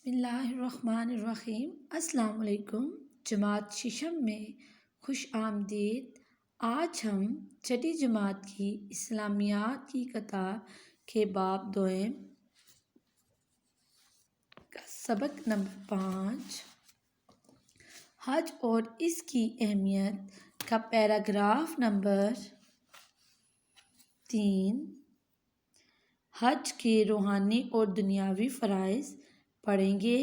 بسم اللہ الرحمن الرحیم۔ السلام علیکم۔ جماعت ششم میں خوش آمدید۔ آج ہم چھٹی جماعت کی اسلامیات کی کتاب کے باب دوئم کا سبق نمبر 5 حج اور اس کی اہمیت کا پیراگراف نمبر 3 حج کے روحانی اور دنیاوی فرائض پڑھیں گے،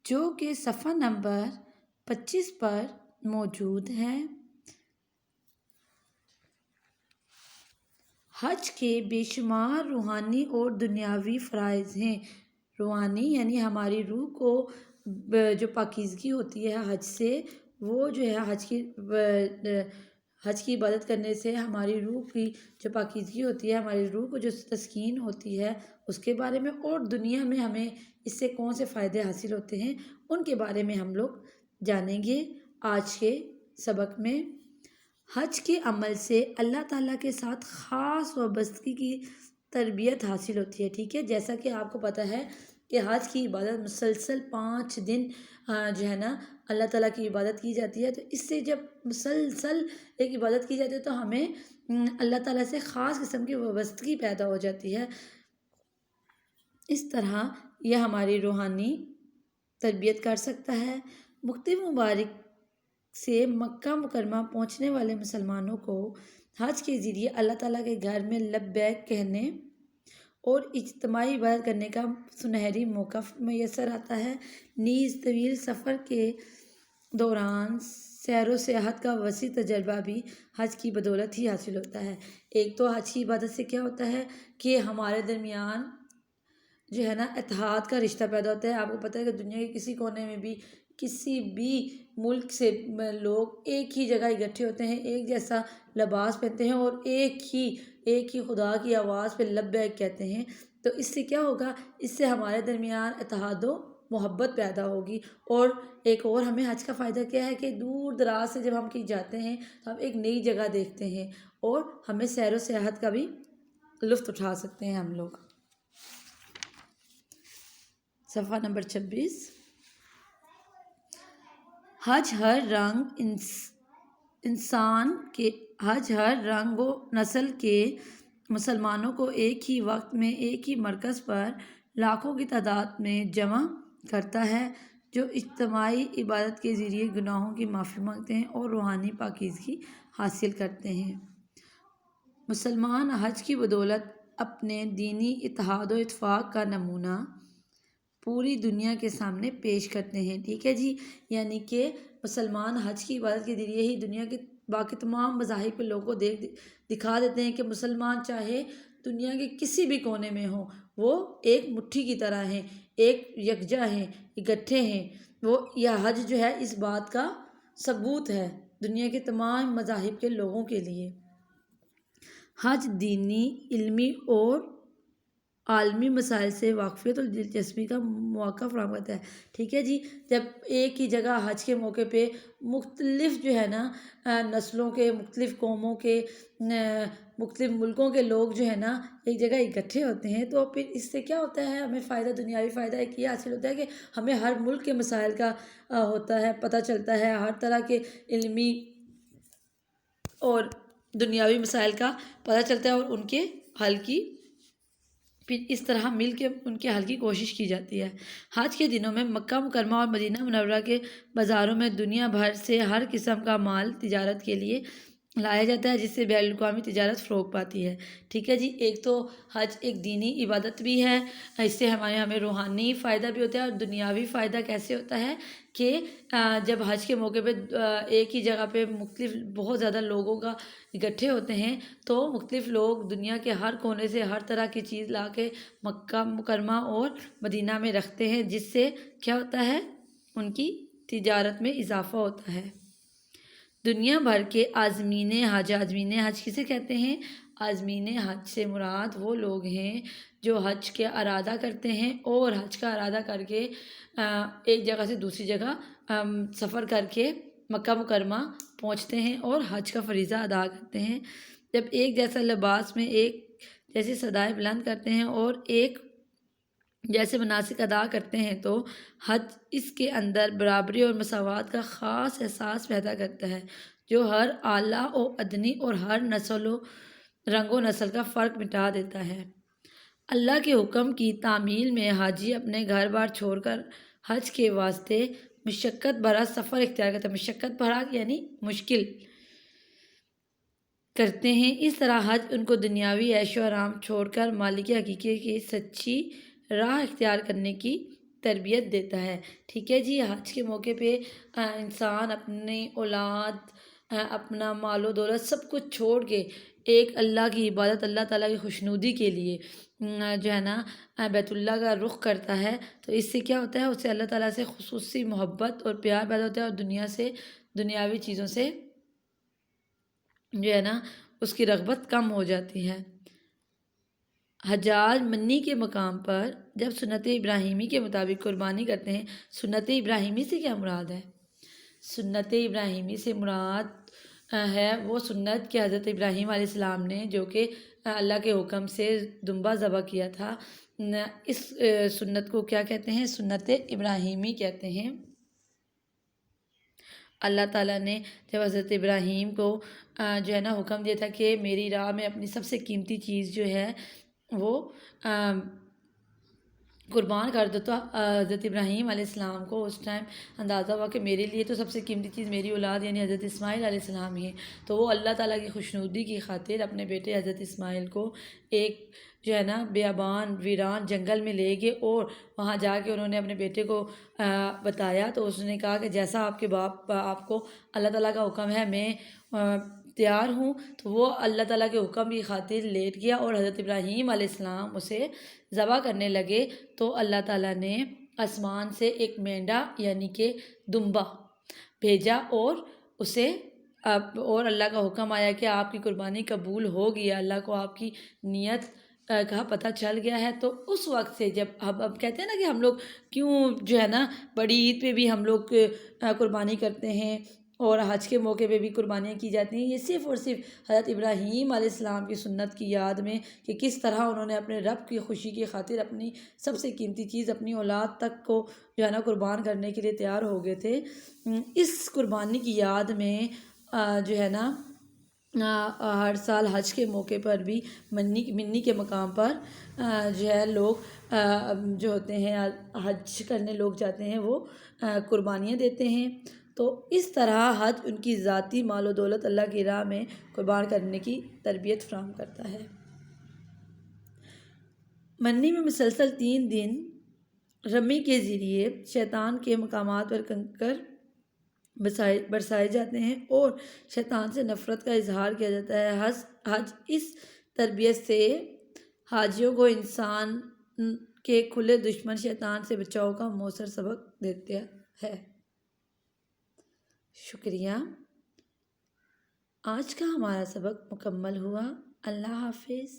جو کہ صفحہ نمبر 25 پر موجود ہے۔ حج کے بے شمار روحانی اور دنیاوی فرائض ہیں۔ روحانی یعنی ہماری روح کو جو پاکیزگی ہوتی ہے حج سے، وہ جو ہے حج کی عبادت کرنے سے ہماری روح کی جو پاکیزگی ہوتی ہے، ہماری روح کو جو تسکین ہوتی ہے، اس کے بارے میں، اور دنیا میں ہمیں اس سے کون سے فائدے حاصل ہوتے ہیں ان کے بارے میں ہم لوگ جانیں گے آج کے سبق میں۔ حج کے عمل سے اللہ تعالیٰ کے ساتھ خاص وابستگی کی تربیت حاصل ہوتی ہے، ٹھیک ہے۔ جیسا کہ آپ کو پتہ ہے کہ حج کی عبادت مسلسل 5 دن جو ہے نا اللہ تعالیٰ کی عبادت کی جاتی ہے، تو اس سے جب مسلسل ایک عبادت کی جاتی ہے تو ہمیں اللہ تعالیٰ سے خاص قسم کی وابستگی پیدا ہو جاتی ہے۔ اس طرح یہ ہماری روحانی تربیت کر سکتا ہے۔ مختلف ممالک سے مکہ مکرمہ پہنچنے والے مسلمانوں کو حج کے ذریعے اللہ تعالیٰ کے گھر میں لبیک کہنے اور اجتماعی عبادت کرنے کا سنہری موقع میسر آتا ہے۔ نیز طویل سفر کے دوران سیر و سیاحت کا وسیع تجربہ بھی حج کی بدولت ہی حاصل ہوتا ہے۔ ایک تو حج کی عبادت سے کیا ہوتا ہے کہ ہمارے درمیان جو ہے نا اتحاد کا رشتہ پیدا ہوتا ہے۔ آپ کو پتہ ہے کہ دنیا کے کسی کونے میں بھی کسی بھی ملک سے لوگ ایک ہی جگہ اکٹھے ہوتے ہیں، ایک جیسا لباس پہنتے ہیں اور ایک ہی خدا کی آواز پہ لبیک کہتے ہیں، تو اس سے کیا ہوگا؟ اس سے ہمارے درمیان اتحاد و محبت پیدا ہوگی۔ اور ایک اور ہمیں حج کا فائدہ کیا ہے کہ دور دراز سے جب ہم کہیں جاتے ہیں تو ہم ایک نئی جگہ دیکھتے ہیں اور ہمیں سیر و سیاحت کا بھی لطف اٹھا سکتے ہیں ہم لوگ۔ صفحہ نمبر 26 حج ہر رنگ و نسل کے مسلمانوں کو ایک ہی وقت میں ایک ہی مرکز پر لاکھوں کی تعداد میں جمع کرتا ہے، جو اجتماعی عبادت کے ذریعے گناہوں کی معافی مانگتے ہیں اور روحانی پاکیزگی حاصل کرتے ہیں۔ مسلمان حج کی بدولت اپنے دینی اتحاد و اتفاق کا نمونہ پوری دنیا کے سامنے پیش کرتے ہیں، ٹھیک ہے جی۔ یعنی کہ مسلمان حج کی عبادت کے ذریعے ہی دنیا کے باقی تمام مذاہب کے لوگوں کو دکھا دیتے ہیں کہ مسلمان چاہے دنیا کے کسی بھی کونے میں ہوں، وہ ایک مٹھی کی طرح ہیں، ایک یکجا ہیں، اکٹھے ہیں۔ یہ حج جو ہے اس بات کا ثبوت ہے دنیا کے تمام مذاہب کے لوگوں کے لیے۔ حج دینی، علمی اور عالمی مسائل سے واقفیت اور دلچسپی کا مواقع فراہم کرتا ہے، ٹھیک ہے جی۔ جب ایک ہی جگہ حج کے موقع پہ مختلف جو ہے نا نسلوں کے، مختلف قوموں کے، مختلف ملکوں کے لوگ جو ہے نا ایک جگہ اکٹھے ہوتے ہیں، تو پھر اس سے کیا ہوتا ہے؟ ہمیں فائدہ، دنیاوی فائدہ ایک یہ حاصل ہوتا ہے کہ ہمیں ہر ملک کے مسائل کا ہوتا ہے، پتہ چلتا ہے، ہر طرح کے علمی اور دنیاوی مسائل کا پتہ چلتا ہے، اور ان کے حل کی پھر اس طرح مل کے ان کے حل کی کوشش کی جاتی ہے۔ حج کے دنوں میں مکہ مکرمہ اور مدینہ منورہ کے بازاروں میں دنیا بھر سے ہر قسم کا مال تجارت کے لیے لایا جاتا ہے، جس سے بین الاقوامی تجارت فروغ پاتی ہے، ٹھیک ہے جی۔ ایک تو حج ایک دینی عبادت بھی ہے، اس سے ہمیں روحانی فائدہ بھی ہوتا ہے، اور دنیاوی فائدہ کیسے ہوتا ہے کہ جب حج کے موقع پہ ایک ہی جگہ پہ مختلف بہت زیادہ لوگوں کا اکٹھے ہوتے ہیں، تو مختلف لوگ دنیا کے ہر کونے سے ہر طرح کی چیز لا کے مکہ مکرمہ اور مدینہ میں رکھتے ہیں، جس سے کیا ہوتا ہے؟ ان کی تجارت میں اضافہ ہوتا ہے۔ دنیا بھر کے عازمین حج کسے کہتے ہیں؟ عازمین حج سے مراد وہ لوگ ہیں جو حج کے ارادہ کرتے ہیں اور حج کا ارادہ کر کے ایک جگہ سے دوسری جگہ سفر کر کے مکہ مکرمہ پہنچتے ہیں اور حج کا فریضہ ادا کرتے ہیں۔ جب ایک جیسا لباس میں ایک جیسی صدائیں بلند کرتے ہیں اور ایک جیسے مناسک ادا کرتے ہیں تو حج اس کے اندر برابری اور مساوات کا خاص احساس پیدا کرتا ہے، جو ہر اعلیٰ و ادنی اور ہر نسل و رنگ و نسل کا فرق مٹا دیتا ہے۔ اللہ کے حکم کی تعمیل میں حاجی اپنے گھر بار چھوڑ کر حج کے واسطے مشقت بھرا سفر اختیار کرتا ہے۔ مشقت بھرا یعنی مشکل کرتے ہیں۔ اس طرح حج ان کو دنیاوی عیش و آرام چھوڑ کر مالک حقیقی کی سچی راہ اختیار کرنے کی تربیت دیتا ہے۔ ٹھیک ہے جی، حج کے موقع پہ انسان اپنی اولاد، اپنا مال و دولت سب کچھ چھوڑ کے ایک اللہ کی عبادت، اللہ تعالیٰ کی خوشنودی کے لیے جو ہے نا بیت اللہ کا رخ کرتا ہے، تو اس سے کیا ہوتا ہے، اسے اللہ تعالیٰ سے خصوصی محبت اور پیار پیدا ہوتا ہے، اور دنیا سے، دنیاوی چیزوں سے جو ہے نا اس کی رغبت کم ہو جاتی ہے۔ حجاج منی کے مقام پر جب سنت ابراہیمی کے مطابق قربانی کرتے ہیں، سنت ابراہیمی سے کیا مراد ہے؟ سنت ابراہیمی سے مراد ہے وہ سنت کہ حضرت ابراہیم علیہ السلام نے جو کہ اللہ کے حکم سے دمبا ذبح کیا تھا، اس سنت کو کیا کہتے ہیں؟ سنت ابراہیمی کہتے ہیں۔ اللہ تعالیٰ نے جب حضرت ابراہیم کو جو ہے نا حکم دیا تھا کہ میری راہ میں اپنی سب سے قیمتی چیز جو ہے وہ قربان کر دو، تو حضرت ابراہیم علیہ السلام کو اس ٹائم اندازہ ہوا کہ میرے لیے تو سب سے قیمتی چیز میری اولاد یعنی حضرت اسماعیل علیہ السلام ہی ہے، تو وہ اللہ تعالیٰ کی خوشنودی کی خاطر اپنے بیٹے حضرت اسماعیل کو ایک جو ہے نا بیابان ویران جنگل میں لے گئے، اور وہاں جا کے انہوں نے اپنے بیٹے کو بتایا، تو اس نے کہا کہ جیسا آپ کے باپ آپ کو اللہ تعالیٰ کا حکم ہے میں تیار ہوں، تو وہ اللہ تعالیٰ کے حکم کی خاطر لیٹ گیا، اور حضرت ابراہیم علیہ السلام اسے ذبح کرنے لگے، تو اللہ تعالیٰ نے آسمان سے ایک مینڈا یعنی کہ دمبا بھیجا، اور اسے اور اللہ کا حکم آیا کہ آپ کی قربانی قبول ہو گیا، اللہ کو آپ کی نیت کا پتہ چل گیا ہے۔ تو اس وقت سے جب اب کہتے ہیں نا کہ ہم لوگ کیوں جو ہے نا بڑی عید پہ بھی ہم لوگ قربانی کرتے ہیں، اور حج کے موقع پہ بھی قربانیاں کی جاتی ہیں، یہ صرف اور صرف حضرت ابراہیم علیہ السلام کی سنت کی یاد میں کہ کس طرح انہوں نے اپنے رب کی خوشی کی خاطر اپنی سب سے قیمتی چیز اپنی اولاد تک کو جو ہے نا قربان کرنے کے لیے تیار ہو گئے تھے۔ اس قربانی کی یاد میں جو ہے نا ہر سال حج کے موقع پر بھی منی کے مقام پر جو ہے لوگ جو ہوتے ہیں حج کرنے لوگ جاتے ہیں، وہ قربانیاں دیتے ہیں، تو اس طرح حج ان کی ذاتی مال و دولت اللہ کی راہ میں قربان کرنے کی تربیت فراہم کرتا ہے۔ منی میں مسلسل 3 دن رمی کے ذریعے شیطان کے مقامات پر کنکر برسائے جاتے ہیں اور شیطان سے نفرت کا اظہار کیا جاتا ہے۔ حج اس تربیت سے حاجیوں کو انسان کے کھلے دشمن شیطان سے بچاؤ کا مؤثر سبق دیتا ہے۔ شکریہ، آج کا ہمارا سبق مکمل ہوا۔ اللہ حافظ۔